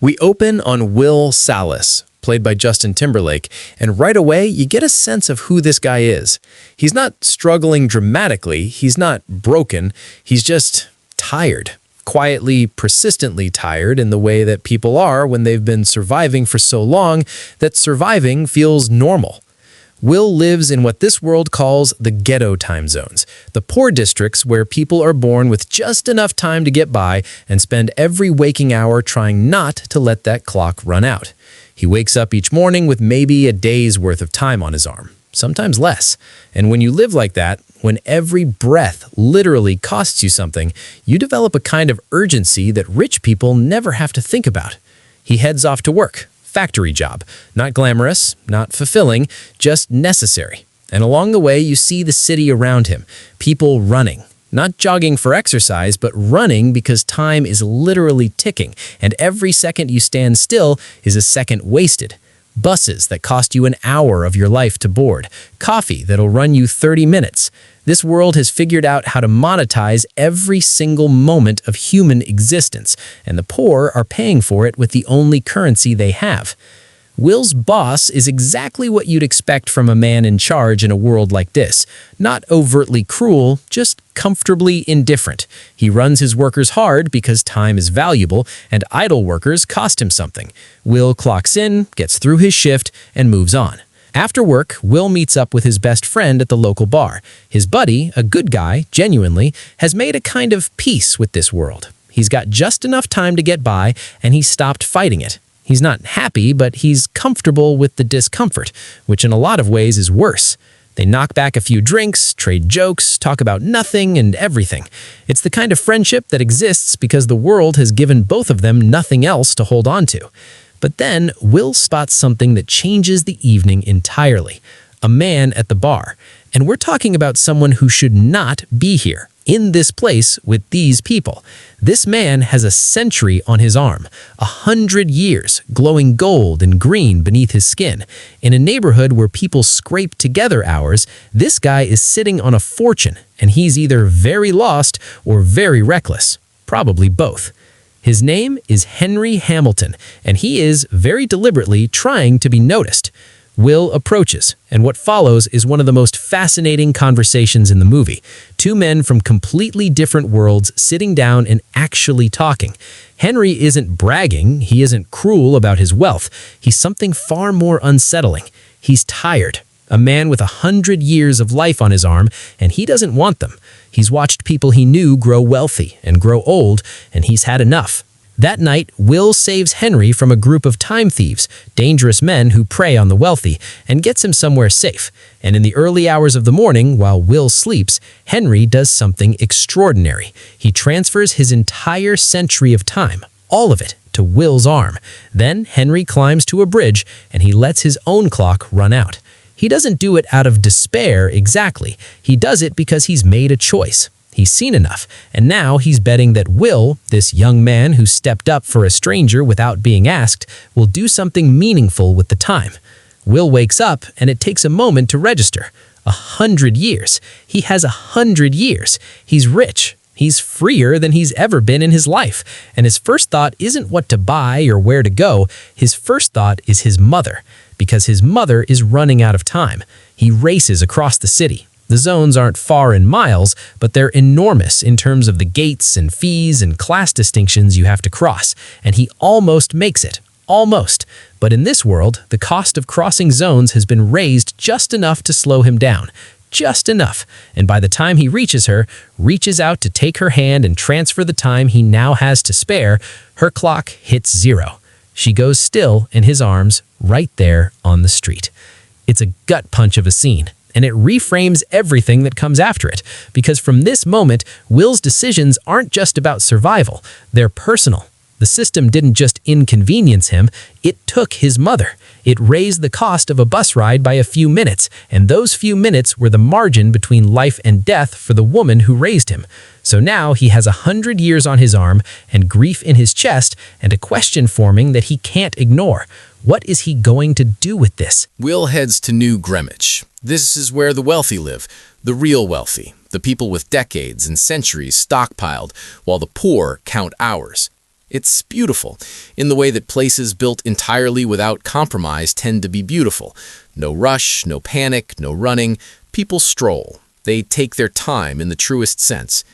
We open on Will Salas, played by Justin Timberlake, and right away you get a sense of who this guy is. He's not struggling dramatically, he's not broken, he's just tired. Quietly, persistently tired in the way that people are when they've been surviving for so long that surviving feels normal. Will lives in what this world calls the ghetto time zones, the poor districts where people are born with just enough time to get by and spend every waking hour trying not to let that clock run out. He wakes up each morning with maybe a day's worth of time on his arm, sometimes less. And when you live like that, when every breath literally costs you something, you develop a kind of urgency that rich people never have to think about. He heads off to work. Factory job. Not glamorous, not fulfilling, just necessary. And along the way, you see the city around him. People running. Not jogging for exercise, but running because time is literally ticking, and every second you stand still is a second wasted. Buses that cost you an hour of your life to board. Coffee that'll run you 30 minutes. This world has figured out how to monetize every single moment of human existence, and the poor are paying for it with the only currency they have. Will's boss is exactly what you'd expect from a man in charge in a world like this. Not overtly cruel, just comfortably indifferent. He runs his workers hard because time is valuable, and idle workers cost him something. Will clocks in, gets through his shift, and moves on. After work, Will meets up with his best friend at the local bar. His buddy, a good guy, genuinely, has made a kind of peace with this world. He's got just enough time to get by, and he's stopped fighting it. He's not happy, but he's comfortable with the discomfort, which in a lot of ways is worse. They knock back a few drinks, trade jokes, talk about nothing and everything. It's the kind of friendship that exists because the world has given both of them nothing else to hold on to. But then Will spots something that changes the evening entirely. A man at the bar. And we're talking about someone who should not be here, in this place with these people. This man has a century on his arm, 100 years, glowing gold and green beneath his skin. In a neighborhood where people scrape together hours, this guy is sitting on a fortune, and he's either very lost or very reckless. Probably both. His name is Henry Hamilton, and he is, very deliberately, trying to be noticed. Will approaches, and what follows is one of the most fascinating conversations in the movie. Two men from completely different worlds sitting down and actually talking. Henry isn't bragging, he isn't cruel about his wealth. He's something far more unsettling. He's tired. A man with 100 years of life on his arm, and he doesn't want them. He's watched people he knew grow wealthy and grow old, and he's had enough. That night, Will saves Henry from a group of time thieves, dangerous men who prey on the wealthy, and gets him somewhere safe. And in the early hours of the morning, while Will sleeps, Henry does something extraordinary. He transfers his entire century of time, all of it, to Will's arm. Then Henry climbs to a bridge, and he lets his own clock run out. He doesn't do it out of despair exactly. He does it because he's made a choice. He's seen enough, and now he's betting that Will, this young man who stepped up for a stranger without being asked, will do something meaningful with the time. Will wakes up, and it takes a moment to register. 100 years. He has 100 years. He's rich. He's freer than he's ever been in his life, and his first thought isn't what to buy or where to go. His first thought is his mother, because his mother is running out of time. He races across the city. The zones aren't far in miles, but they're enormous in terms of the gates and fees and class distinctions you have to cross, and he almost makes it. Almost. But in this world, the cost of crossing zones has been raised just enough to slow him down. Just enough. And by the time he reaches her, reaches out to take her hand and transfer the time he now has to spare, her clock hits 0. She goes still in his arms, right there on the street. It's a gut punch of a scene. And it reframes everything that comes after it, because from this moment, Will's decisions aren't just about survival, they're personal. The system didn't just inconvenience him, it took his mother. It raised the cost of a bus ride by a few minutes, and those few minutes were the margin between life and death for the woman who raised him. So now he has 100 years on his arm, and grief in his chest, and a question forming that he can't ignore. What is he going to do with this? Will heads to New Greenwich. This is where the wealthy live, the real wealthy, the people with decades and centuries stockpiled, while the poor count hours. It's beautiful, in the way that places built entirely without compromise tend to be beautiful. No rush, no panic, no running. People stroll. They take their time in the truest sense.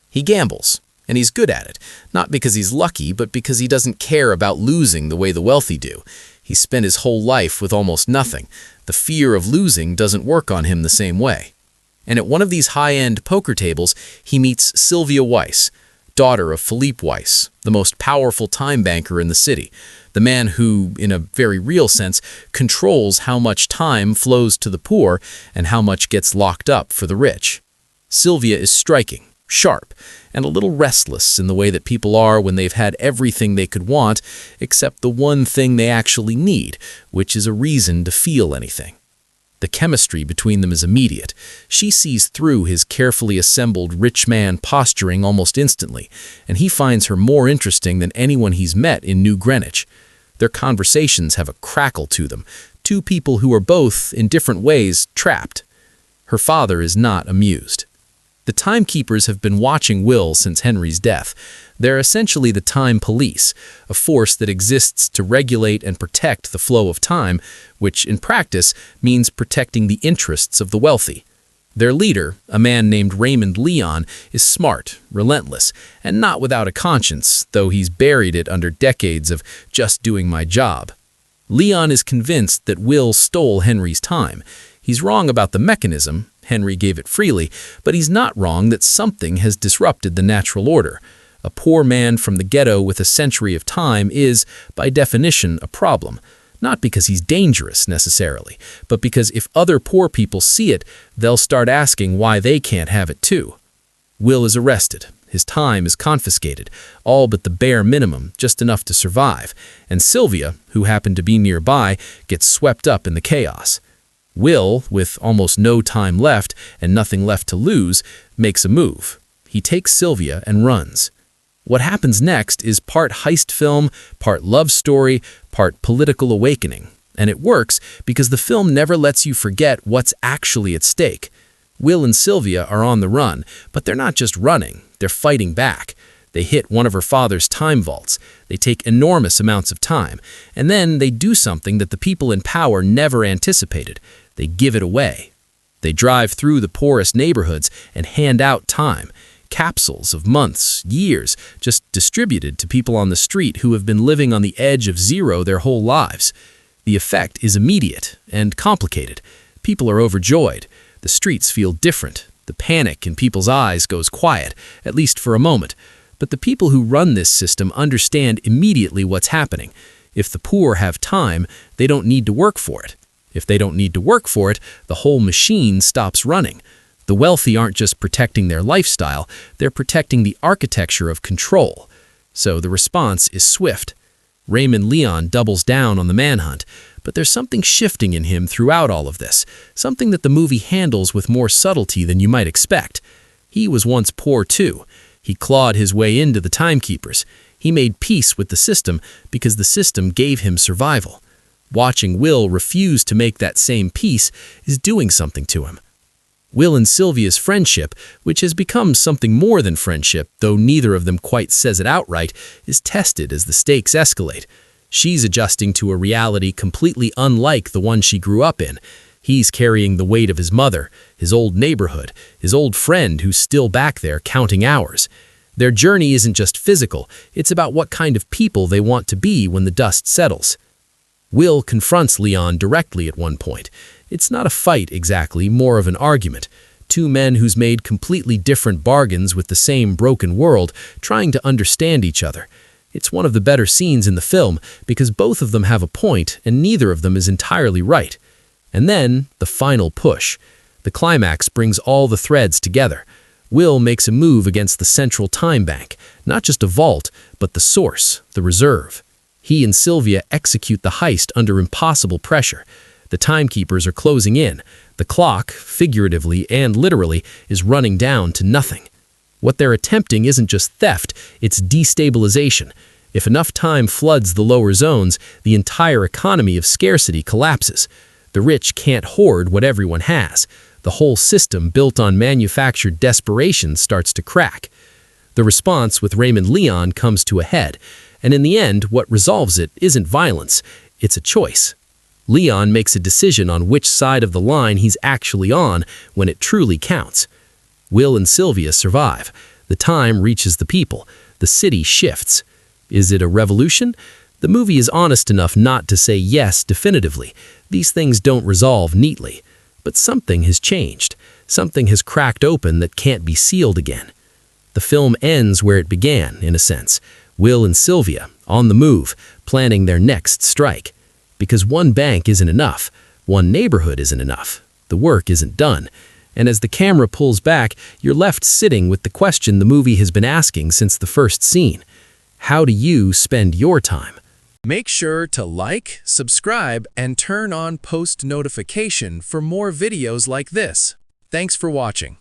He gambles, and he's good at it, not because he's lucky, but because he doesn't care about losing the way the wealthy do. He spent his whole life with almost nothing. The fear of losing doesn't work on him the same way. And at one of these high-end poker tables, he meets Sylvia Weiss, daughter of Philippe Weiss, the most powerful time banker in the city, the man who, in a very real sense, controls how much time flows to the poor and how much gets locked up for the rich. Sylvia is striking, sharp, and a little restless in the way that people are when they've had everything they could want, except the one thing they actually need, which is a reason to feel anything. The chemistry between them is immediate. She sees through his carefully assembled rich man posturing almost instantly, and he finds her more interesting than anyone he's met in New Greenwich. Their conversations have a crackle to them, two people who are both, in different ways, trapped. Her father is not amused. The timekeepers have been watching Will since Henry's death. They're essentially the time police, a force that exists to regulate and protect the flow of time, which in practice means protecting the interests of the wealthy. Their leader, a man named Raymond Leon, is smart, relentless, and not without a conscience, though he's buried it under decades of just doing my job. Leon is convinced that Will stole Henry's time. He's wrong about the mechanism. Henry gave it freely, but he's not wrong that something has disrupted the natural order. A poor man from the ghetto with a century of time is, by definition, a problem. Not because he's dangerous, necessarily, but because if other poor people see it, they'll start asking why they can't have it too. Will is arrested. His time is confiscated, all but the bare minimum, just enough to survive, and Sylvia, who happened to be nearby, gets swept up in the chaos. Will, with almost no time left and nothing left to lose, makes a move. He takes Sylvia and runs. What happens next is part heist film, part love story, part political awakening. And it works because the film never lets you forget what's actually at stake. Will and Sylvia are on the run, but they're not just running, they're fighting back. They hit one of her father's time vaults. They take enormous amounts of time. And then they do something that the people in power never anticipated. They give it away. They drive through the poorest neighborhoods and hand out time. Capsules of months, years, just distributed to people on the street who have been living on the edge of zero their whole lives. The effect is immediate and complicated. People are overjoyed. The streets feel different. The panic in people's eyes goes quiet, at least for a moment. But the people who run this system understand immediately what's happening. If the poor have time, they don't need to work for it. If they don't need to work for it, the whole machine stops running. The wealthy aren't just protecting their lifestyle, they're protecting the architecture of control. So the response is swift. Raymond Leon doubles down on the manhunt, but there's something shifting in him throughout all of this, something that the movie handles with more subtlety than you might expect. He was once poor too. He clawed his way into the timekeepers. He made peace with the system because the system gave him survival. Watching Will refuse to make that same peace is doing something to him. Will and Sylvia's friendship, which has become something more than friendship, though neither of them quite says it outright, is tested as the stakes escalate. She's adjusting to a reality completely unlike the one she grew up in. He's carrying the weight of his mother, his old neighborhood, his old friend who's still back there counting hours. Their journey isn't just physical, it's about what kind of people they want to be when the dust settles. Will confronts Leon directly at one point. It's not a fight exactly, more of an argument. Two men who's made completely different bargains with the same broken world, trying to understand each other. It's one of the better scenes in the film because both of them have a point and neither of them is entirely right. And then, the final push. The climax brings all the threads together. Will makes a move against the central time bank, not just a vault, but the source, the reserve. He and Sylvia execute the heist under impossible pressure. The timekeepers are closing in. The clock, figuratively and literally, is running down to nothing. What they're attempting isn't just theft, it's destabilization. If enough time floods the lower zones, the entire economy of scarcity collapses. The rich can't hoard what everyone has. The whole system built on manufactured desperation starts to crack. The response with Raymond Leon comes to a head. And in the end, what resolves it isn't violence, it's a choice. Leon makes a decision on which side of the line he's actually on when it truly counts. Will and Sylvia survive. The time reaches the people. The city shifts. Is it a revolution? The movie is honest enough not to say yes definitively. These things don't resolve neatly. But something has changed. Something has cracked open that can't be sealed again. The film ends where it began, in a sense. Will and Sylvia, on the move, planning their next strike. Because one bank isn't enough. One neighborhood isn't enough. The work isn't done. And as the camera pulls back, you're left sitting with the question the movie has been asking since the first scene. How do you spend your time? Make sure to like, subscribe, and turn on post notification for more videos like this. Thanks for watching.